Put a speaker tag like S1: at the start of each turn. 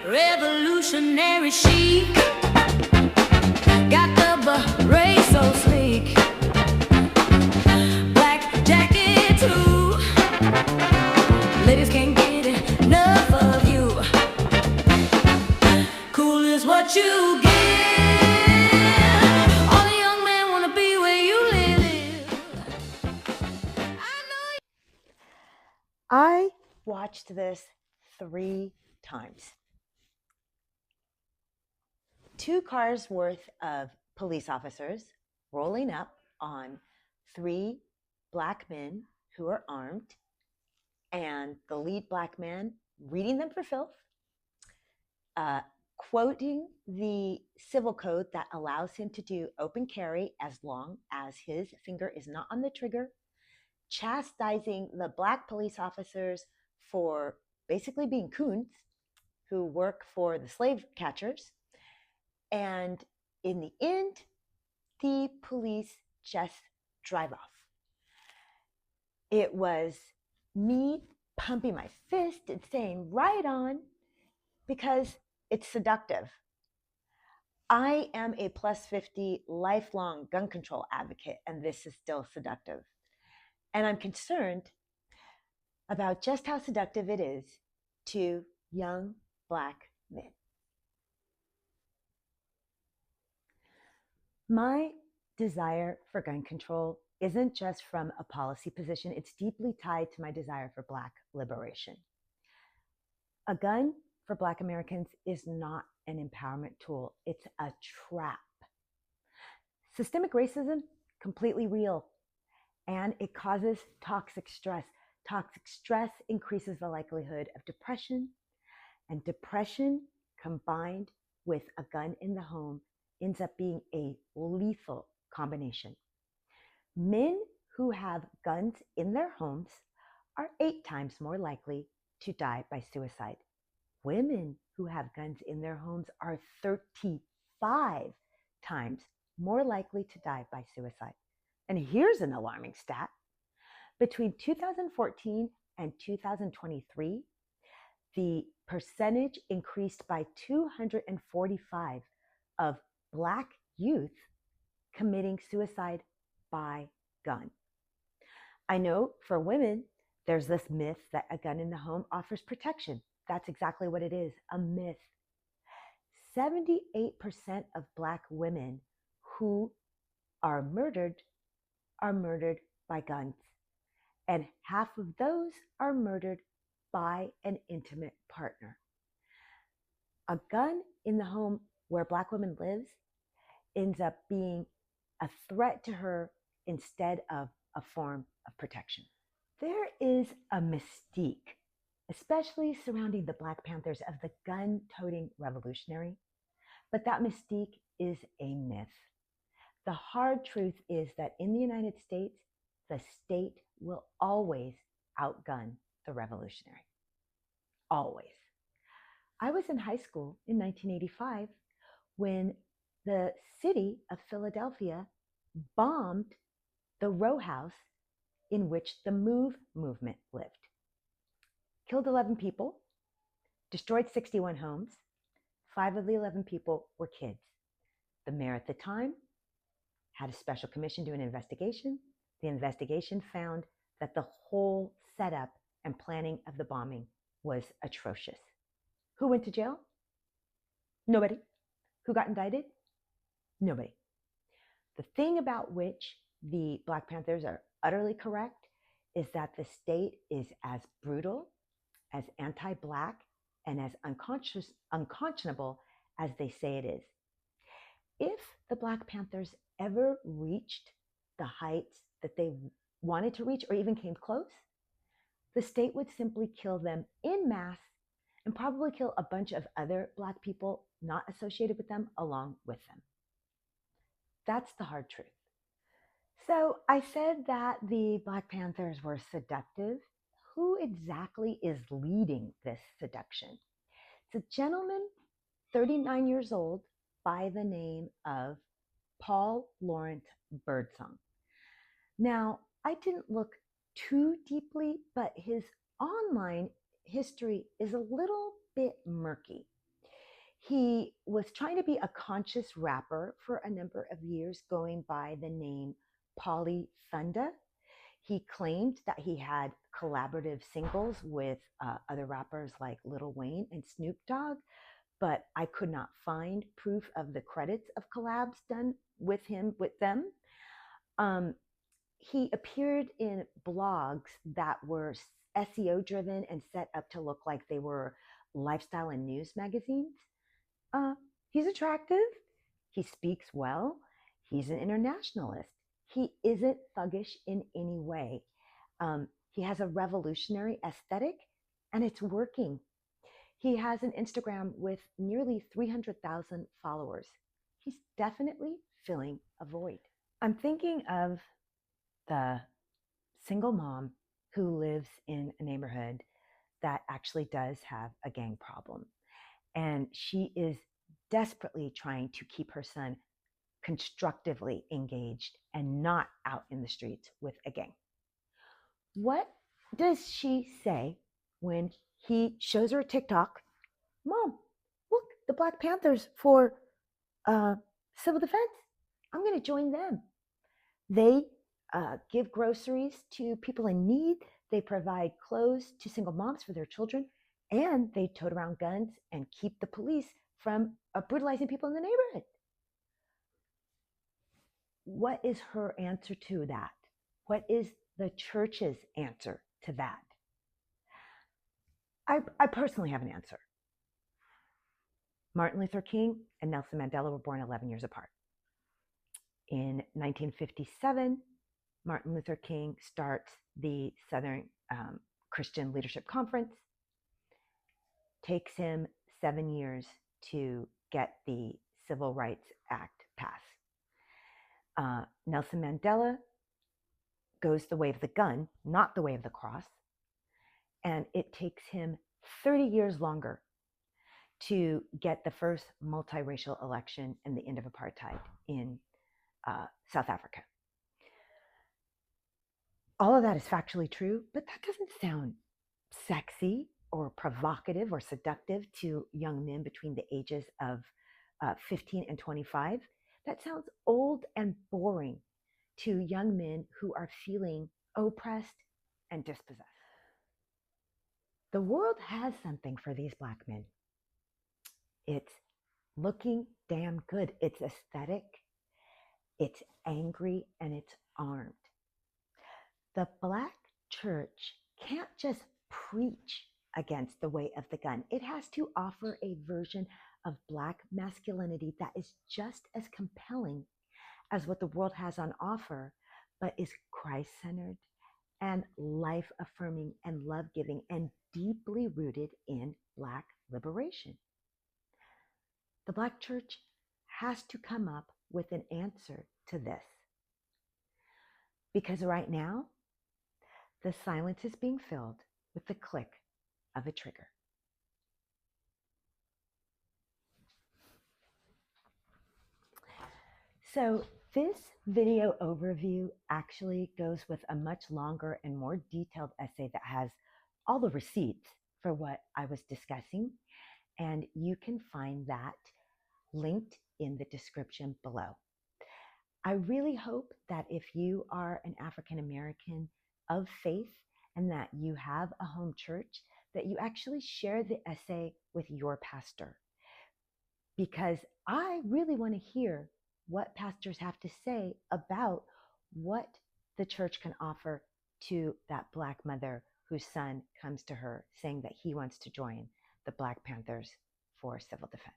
S1: Revolutionary chic, got the beret so sleek, black jacket too, ladies can't get enough of you, cool is what you get, all the young men wanna be where you live.
S2: I watched this 3 times. 2 cars worth of police officers rolling up on 3 black men who are armed, and the lead black man reading them for filth, quoting the civil code that allows him to do open carry as long as his finger is not on the trigger, chastising the black police officers for basically being coons who work for the slave catchers. And in the end, the police just drive off. It was me pumping my fist and saying, right on, because it's seductive. I am a plus 50 lifelong gun control advocate, and this is still seductive. And I'm concerned about just how seductive it is to young black men. My desire for gun control isn't just from a policy position, it's deeply tied to my desire for Black liberation. A gun for Black Americans is not an empowerment tool, it's a trap. Systemic racism, completely real, and it causes toxic stress. Toxic stress increases the likelihood of depression, and depression combined with a gun in the home ends up being a lethal combination. Men who have guns in their homes are 8 times more likely to die by suicide. Women who have guns in their homes are 35 times more likely to die by suicide. And here's an alarming stat. Between 2014 and 2023, the percentage increased by 245 of Black youth committing suicide by gun. I know for women, there's this myth that a gun in the home offers protection. That's exactly what it is, a myth. 78% of Black women who are murdered by guns. And half of those are murdered by an intimate partner. A gun in the home where Black woman lives ends up being a threat to her instead of a form of protection. There is a mystique, especially surrounding the Black Panthers, of the gun-toting revolutionary, but that mystique is a myth. The hard truth is that in the United States, the state will always outgun the revolutionary. Always. I was in high school in 1985 when the city of Philadelphia bombed the row house in which the MOVE movement lived. Killed 11 people, destroyed 61 homes. 5 of the 11 people were kids. The mayor at the time had a special commission do an investigation. The investigation found that the whole setup and planning of the bombing was atrocious. Who went to jail? Nobody. Who got indicted? Nobody. The thing about which the Black Panthers are utterly correct is that the state is as brutal, as anti-Black, and as unconscionable as they say it is. If the Black Panthers ever reached the heights that they wanted to reach or even came close, the state would simply kill them en masse and probably kill a bunch of other Black people not associated with them along with them. That's the hard truth. So I said that the Black Panthers were seductive. Who exactly is leading this seduction? It's a gentleman, 39 years old, by the name of Paul Laurence Birdsong. Now, I didn't look too deeply, but his online history is a little bit murky. He was trying to be a conscious rapper for a number of years, going by the name Polly Thunda. He claimed that he had collaborative singles with other rappers like Lil Wayne and Snoop Dogg, but I could not find proof of the credits of collabs done with him with them. Um, he appeared in blogs that were SEO driven and set up to look like they were lifestyle and news magazines. Uh, he's attractive. He speaks well. He's an internationalist. He isn't thuggish in any way. He has a revolutionary aesthetic, and it's working. He has an Instagram with nearly 300,000 followers. He's definitely filling a void. I'm thinking of the single mom who lives in a neighborhood that actually does have a gang problem. And she is desperately trying to keep her son constructively engaged and not out in the streets with a gang. What does she say when he shows her a TikTok? Mom, look, the Black Panthers for civil defense. I'm going to join them. They give groceries to people in need. They provide clothes to single moms for their children. And they tote around guns and keep the police from brutalizing people in the neighborhood. What is her answer to that? What is the church's answer to that? I personally have an answer. Martin Luther King and Nelson Mandela were born 11 years apart. In 1957, Martin Luther King starts the Southern Christian Leadership Conference. Takes him 7 years to get the Civil Rights Act passed. Nelson Mandela goes the way of the gun, not the way of the cross. And it takes him 30 years longer to get the first multiracial election and the end of apartheid in South Africa. All of that is factually true, but that doesn't sound sexy or provocative or seductive to young men between the ages of 15 and 25. That sounds old and boring to young men who are feeling oppressed and dispossessed. The world has something for these Black men. It's looking damn good. It's aesthetic, it's angry, and it's armed. The Black church can't just preach against the way of the gun. It has to offer a version of Black masculinity that is just as compelling as what the world has on offer, but is Christ-centered and life-affirming and love-giving and deeply rooted in Black liberation. The Black church has to come up with an answer to this. Because right now, the silence is being filled with the click of a trigger. So this video overview actually goes with a much longer and more detailed essay that has all the receipts for what I was discussing. And you can find that linked in the description below. I really hope that if you are an African American of faith and that you have a home church, that you actually share the essay with your pastor. Because I really want to hear what pastors have to say about what the church can offer to that Black mother whose son comes to her saying that he wants to join the Black Panthers for civil defense.